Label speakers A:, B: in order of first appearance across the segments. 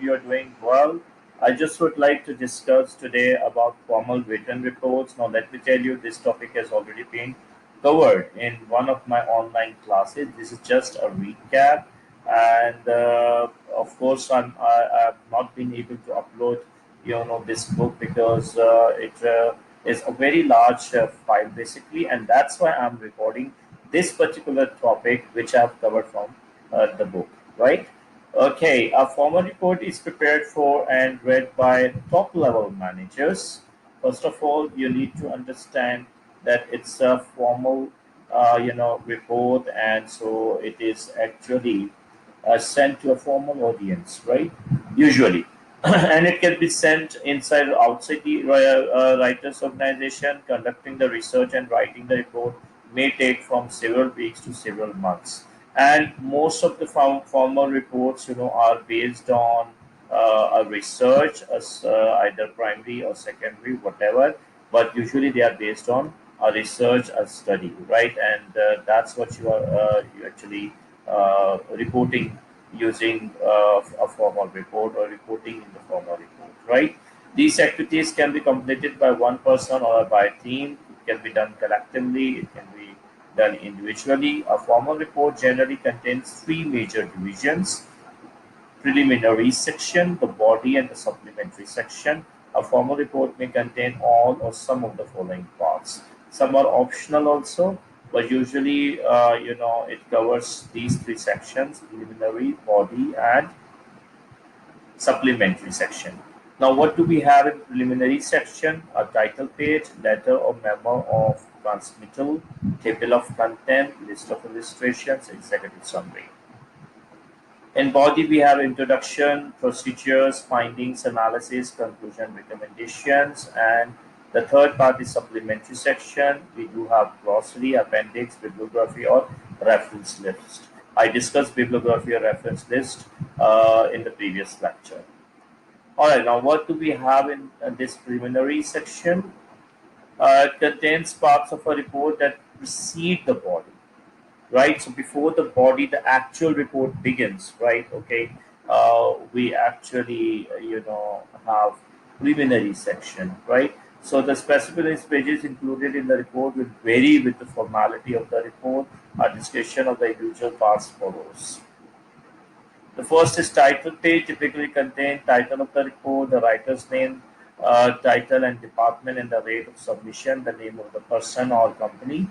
A: you are doing well. I just would like to discuss today about formal written reports. Now, let me tell you, this topic has already been covered in one of my online classes. This is just a recap, and of course, I have not been able to upload, this book because it is a very large file basically, and that's why I'm recording this particular topic, which I've covered from the book, right? Okay, a formal report is prepared for and read by top level managers. First of all, you need to understand that it's a formal, report, and so it is actually sent to a formal audience, right? Usually, and it can be sent inside or outside the writers' organization. Conducting the research and writing the report may take from several weeks to several months. And most of the formal reports, are based on a research, as either primary or secondary, whatever. But usually they are based on a research, a study, right? And that's what you actually reporting using a formal report or reporting in the formal report, right? These activities can be completed by one person or by a team. It can be done collectively. It can be done individually. A formal report generally contains three major divisions: preliminary section, the body, and the supplementary section. A formal report may contain all or some of the following parts. Some are optional also, but usually, it covers these three sections: preliminary, body, and supplementary section. Now, what do we have in preliminary section? A title page, letter or memo of transmittal, table of content, list of illustrations, executive summary. In body, we have introduction, procedures, findings, analysis, conclusion, recommendations, and the third part is supplementary section. We do have glossary, appendix, bibliography, or reference list. I discussed bibliography or reference list in the previous lecture. All right, now what do we have in this preliminary section? It contains parts of a report that precede the body, right? So before the body, the actual report begins, right? Okay, we actually, have preliminary section, right? So the specific pages included in the report will vary with the formality of the report. A discussion of the individual parts follows. The first is title page, typically contain title of the report, the writer's name, title and department, and the rate of submission, the name of the person or company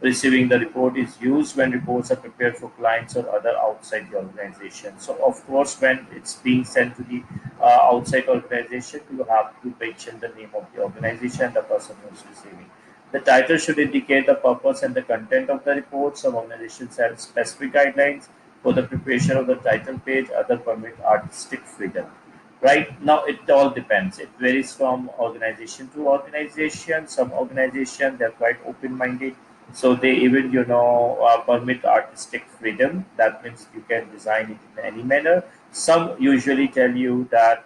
A: receiving the report is used when reports are prepared for clients or other outside the organization. So, of course, when it's being sent to the outside organization, you have to mention the name of the organization, the person who is receiving. The title should indicate the purpose and the content of the report. Some organizations have specific guidelines for the preparation of the title page, other permit artistic freedom. Right now, it all depends. It varies from organization to organization. Some organization they're quite open-minded, so they even permit artistic freedom. That means you can design it in any manner. Some usually tell you that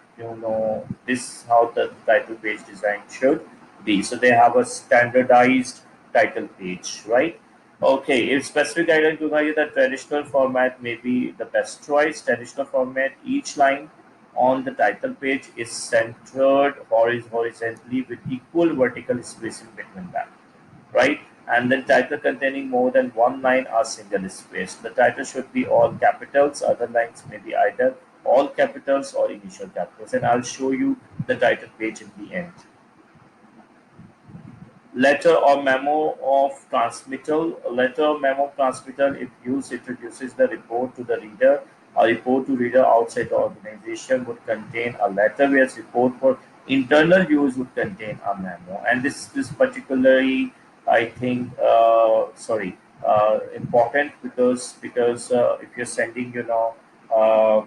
A: this is how the title page design should be. So they have a standardized title page, right? Okay, if specific guideline to know that traditional format may be the best choice. Traditional format, each line on the title page is centered horizontally with equal vertical spacing between them, right? And then title containing more than one line are single spaced. The title should be all capitals. Other lines may be either all capitals or initial capitals. And I'll show you the title page in the end. Letter or memo of transmittal. A letter or memo of transmittal, if used, introduces the report to the reader. A report to reader outside the organization would contain a letter, whereas report for internal use would contain a memo. And this is particularly, I think, important because if you're sending, uh,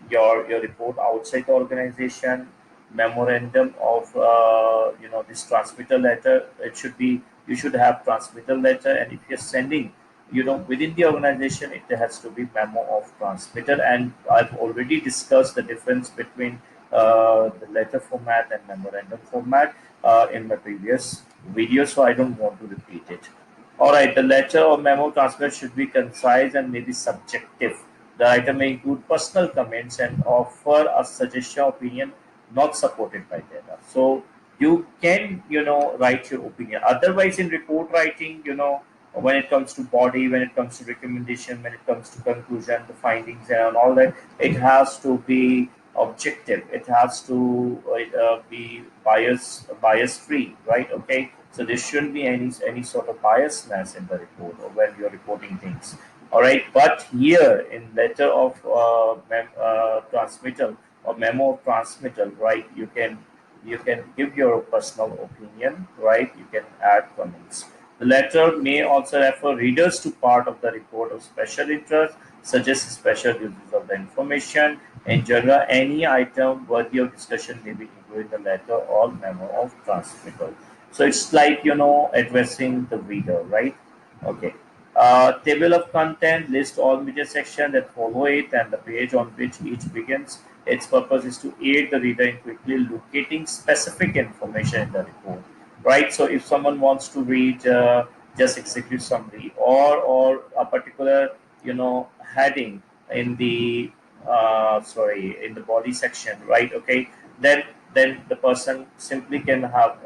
A: your report outside the organization, memorandum of this transmitter letter, it should be, you should have transmitter letter. And if you're sending within the organization, it has to be memo of transmitter. And I've already discussed the difference between the letter format and memorandum format in my previous video, so I don't want to repeat it. All right, the letter or memo transmitter should be concise and maybe subjective. The writer may include personal comments and offer a suggestion opinion not supported by data. So you can, write your opinion. Otherwise, in report writing, when it comes to body, when it comes to recommendation, when it comes to conclusion, the findings and all that, it has to be objective. It has to be bias free, right? Okay, so there shouldn't be any sort of biasness in the report or when you're reporting things. All right, but here in letter of transmittal or memo of transmittal, right? You can give your personal opinion, right? You can add comments. The letter may also refer readers to part of the report of special interest, suggest special uses of the information. In general, any item worthy of discussion may be included in the letter or memo of transmittal. So it's like addressing the reader, right? Okay. Table of content list all media sections that follow it and the page on which each begins. Its purpose is to aid the reader in quickly locating specific information in the report. Right. So if someone wants to read just executive summary or a particular heading in the in the body section, right? Okay, then the person simply can have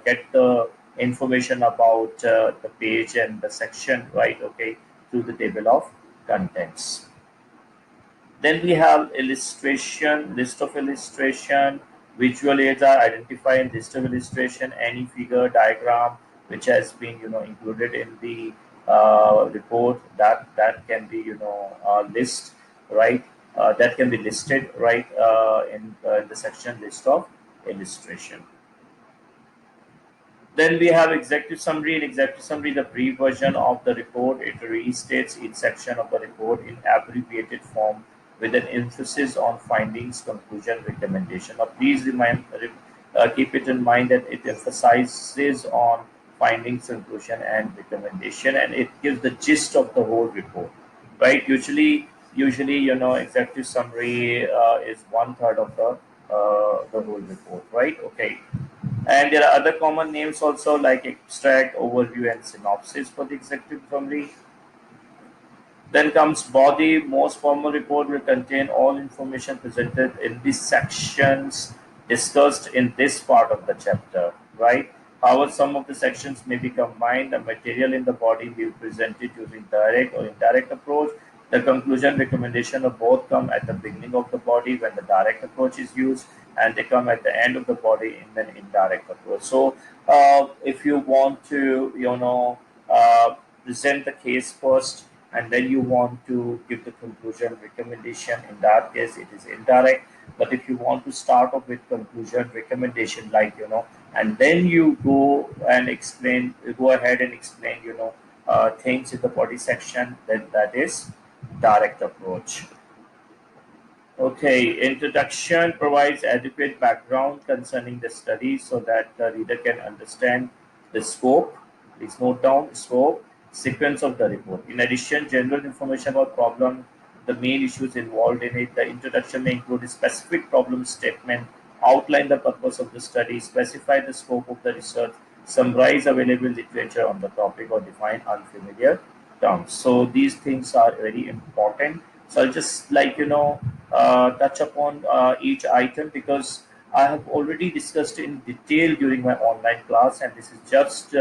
A: get the information about the page and the section, right? Okay, through the table of contents. Then we have illustration, list of illustration. Visual aids are identified in list of illustration. Any figure, diagram which has been included in the report, that can be list, right? That can be listed, right, in the section list of illustration. Then we have executive summary. In executive summary, the brief version of the report. It restates each section of the report in abbreviated form with an emphasis on findings, conclusion, recommendation. Now, please keep it in mind that it emphasizes on findings, conclusion, and recommendation, and it gives the gist of the whole report. Right? Usually, executive summary is one third of the whole report. Right? Okay. And there are other common names also like extract, overview, and synopsis for the executive summary. Then comes body. Most formal report will contain all information presented in the sections discussed in this part of the chapter, right? However, some of the sections may be combined. The material in the body will be presented using direct or indirect approach. The conclusion recommendation of both come at the beginning of the body when the direct approach is used, and they come at the end of the body in an indirect approach. So, if you want to, present the case first and then you want to give the conclusion recommendation, in that case it is indirect. But if you want to start off with conclusion recommendation, like and then you go ahead and explain things in the body section, then that is direct approach. Okay, introduction provides adequate background concerning the study so that the reader can understand the scope. Please note down the scope, sequence of the report. In addition, general information about problem, the main issues involved in it. The introduction may include a specific problem statement, outline the purpose of the study, specify the scope of the research, summarize available literature on the topic, or define unfamiliar terms. So these things are very important. So I'll just touch upon each item because I have already discussed in detail during my online class, and this is just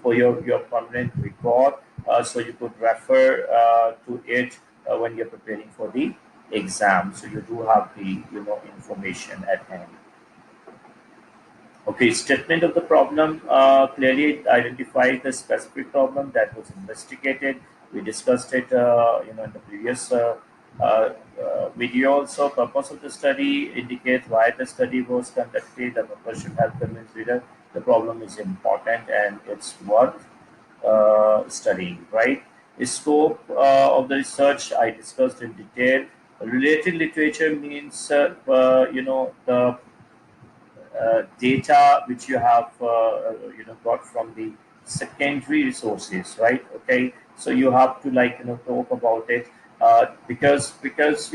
A: for your permanent record, so you could refer to it when you're preparing for the exam. So you do have the information at hand. Okay, statement of the problem clearly identifies the specific problem that was investigated. We discussed it, in the previous video. Also, purpose of the study indicates why the study was conducted. The purpose should help convince reader the problem is important and it's worth studying. Right. The scope of the research I discussed in detail. Related literature means the data which you have got from the secondary resources, right? Okay, so you have to talk about it because if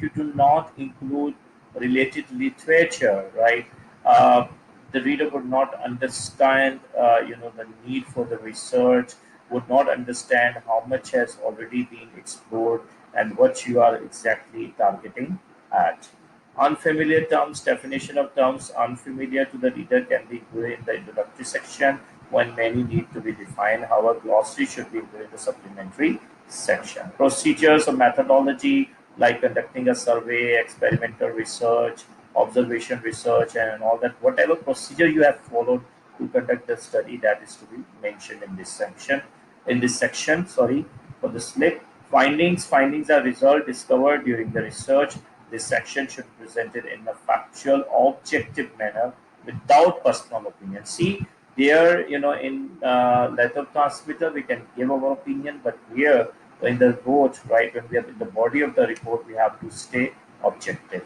A: you do not include related literature, right, uh, the reader would not understand the need for the research, would not understand how much has already been explored and what you are exactly targeting at. Unfamiliar terms, definition of terms unfamiliar to the reader can be included in the introductory section when many need to be defined. However, glossary should be included in the supplementary section. Procedures or methodology like conducting a survey, experimental research, observation research, and all that, whatever procedure you have followed to conduct the study, that is to be mentioned in this section. In this section, sorry for the slip. Findings are result discovered during the research. This section should be presented in a factual, objective manner without personal opinion. See, there, in letter transmitter, we can give our opinion, but here in the report, right, when we are in the body of the report, we have to stay objective.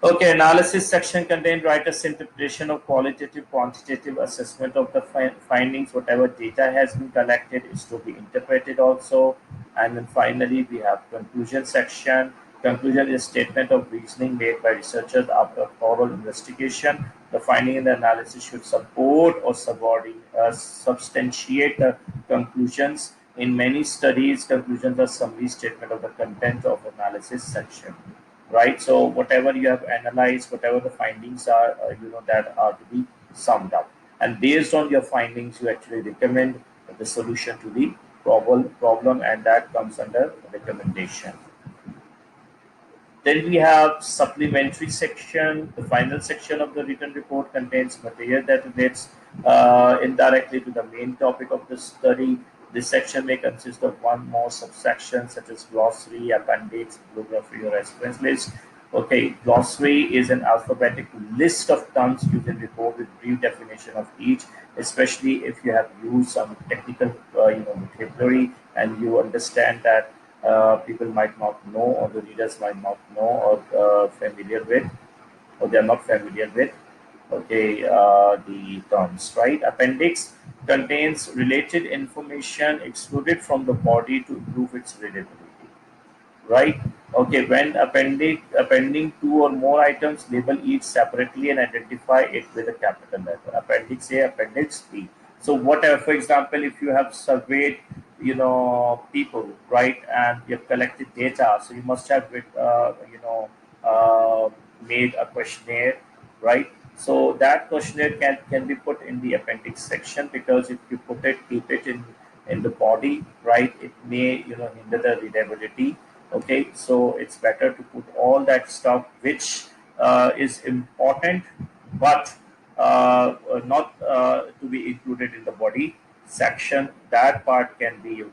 A: Okay, analysis section contains writer's interpretation of qualitative, quantitative assessment of the findings. Whatever data has been collected is to be interpreted also. And then finally, we have conclusion section. Conclusion is statement of reasoning made by researchers after thorough investigation. The finding and the analysis should support or substantiate the conclusions. In many studies, conclusions are summary statement of the content of analysis section, right? So whatever you have analyzed, whatever the findings are, that are to be summed up, and based on your findings, you actually recommend the solution to the problem, and that comes under recommendation. Then we have supplementary section. The final section of the written report contains material that relates indirectly to the main topic of the study. This section may consist of one more subsection, such as glossary, appendix, bibliography, or reference list. Okay, glossary is an alphabetic list of terms used in report with brief definition of each, especially if you have used some technical, vocabulary, and you understand that people might not know, or the readers might not know, or familiar with, or they are not familiar with, okay, the terms, right? Appendix contains related information excluded from the body to improve its readability, right? Okay, when appending two or more items, label each separately and identify it with a capital letter. Appendix A, Appendix B. So whatever, for example, if you have surveyed, people, right, and you have collected data, so you must have, made a questionnaire, right? So that questionnaire can be put in the appendix section, because if you keep it in the body, right, it may, hinder the readability. Okay, so it's better to put all that stuff which is important, but not to be included in the body section. That part can be,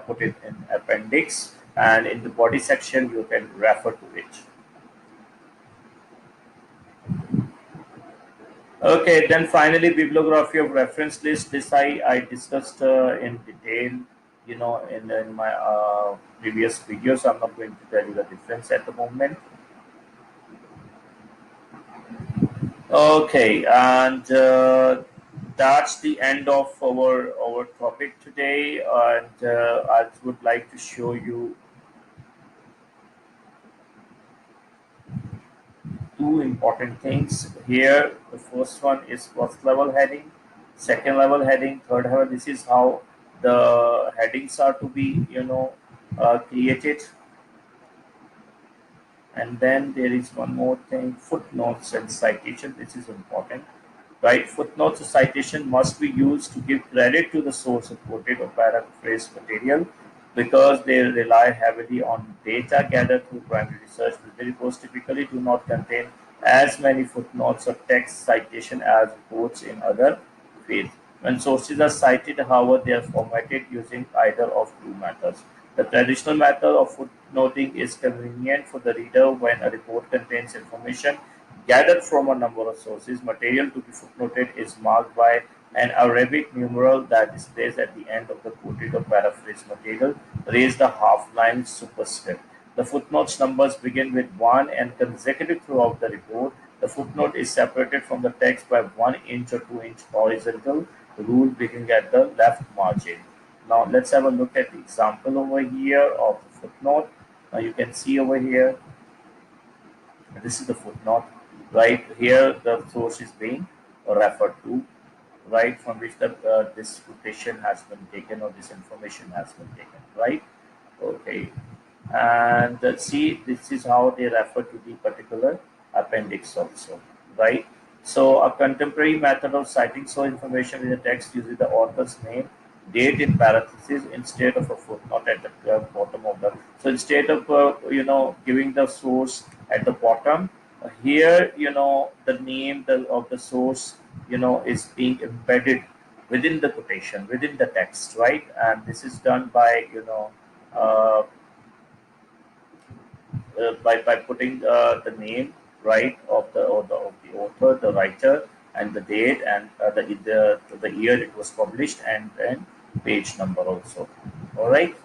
A: put it in appendix, and in the body section you can refer to it. Okay, then finally, bibliography of reference list. This I discussed in detail, in my previous videos. I'm not going to tell you the difference at the moment. Okay, and that's the end of our topic today. And I would like to show you two important things here. The first one is first level heading, second level heading, third level. This is how the headings are to be, created. And then there is one more thing: footnotes and citation. This is important, right? Footnotes or citation must be used to give credit to the source of quoted or paraphrased material, because they rely heavily on data gathered through primary research. The reports typically do not contain as many footnotes or text citation as reports in other fields. When sources are cited, however, they are formatted using either of two methods. The traditional method of footnoting is convenient for the reader when a report contains information gathered from a number of sources. Material to be footnoted is marked by an Arabic numeral that displays at the end of the quoted or paraphrased material, raised a half-line superscript. The footnotes numbers begin with 1 and consecutive throughout the report. The footnote is separated from the text by 1 inch or 2 inch horizontal rule beginning at the left margin. Now let's have a look at the example over here of the footnote. Now you can see over here, this is the footnote, right? Here the source is being referred to, right, from which the this quotation has been taken or this information has been taken, right? Okay, and see, this is how they refer to the particular appendix also, right? So a contemporary method of citing source information in the text uses the author's name, date in parentheses instead of a footnote at the bottom of the. So instead of giving the source at the bottom, here the name of the source is being embedded within the quotation, within the text, right? And this is done by uh, by putting the name, right, of the author, the writer, and the date, and the year it was published, and then page number also. All right.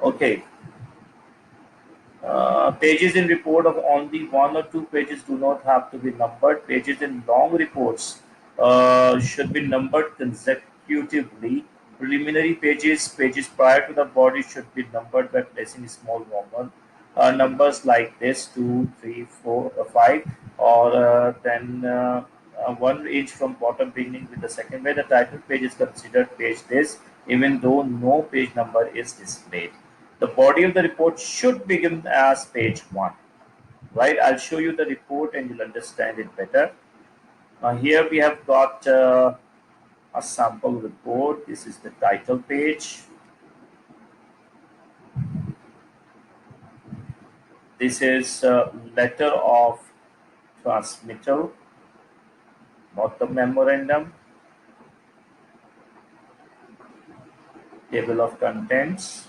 A: Okay. Pages in report of only one or two pages do not have to be numbered. Pages in long reports should be numbered consecutively. Preliminary pages prior to the body should be numbered by placing small Roman numbers like this 2, 3, 4, 5, or then one inch from bottom beginning with the second, where the title page is considered page this, even though no page number is displayed. The body of the report should begin as page 1. Right? I'll show you the report and you'll understand it better. Here we have got a sample report. This is the title page. This is letter of transmittal, not the memorandum. Table of contents.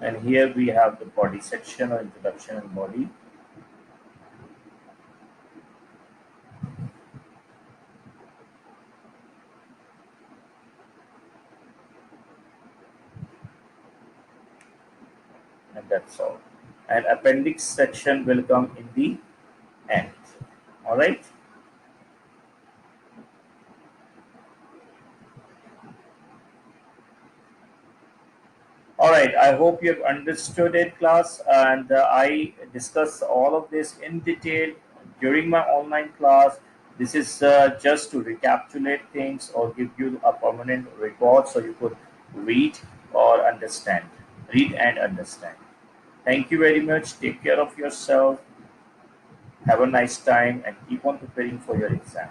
A: And here we have the body section or introduction and body. And that's all. And appendix section will come in the end. All right. All right, I hope you have understood it, class. And I discussed all of this in detail during my online class. This is just to recapitulate things or give you a permanent record so you could read or understand. Read and understand. Thank you very much. Take care of yourself. Have a nice time and keep on preparing for your exam.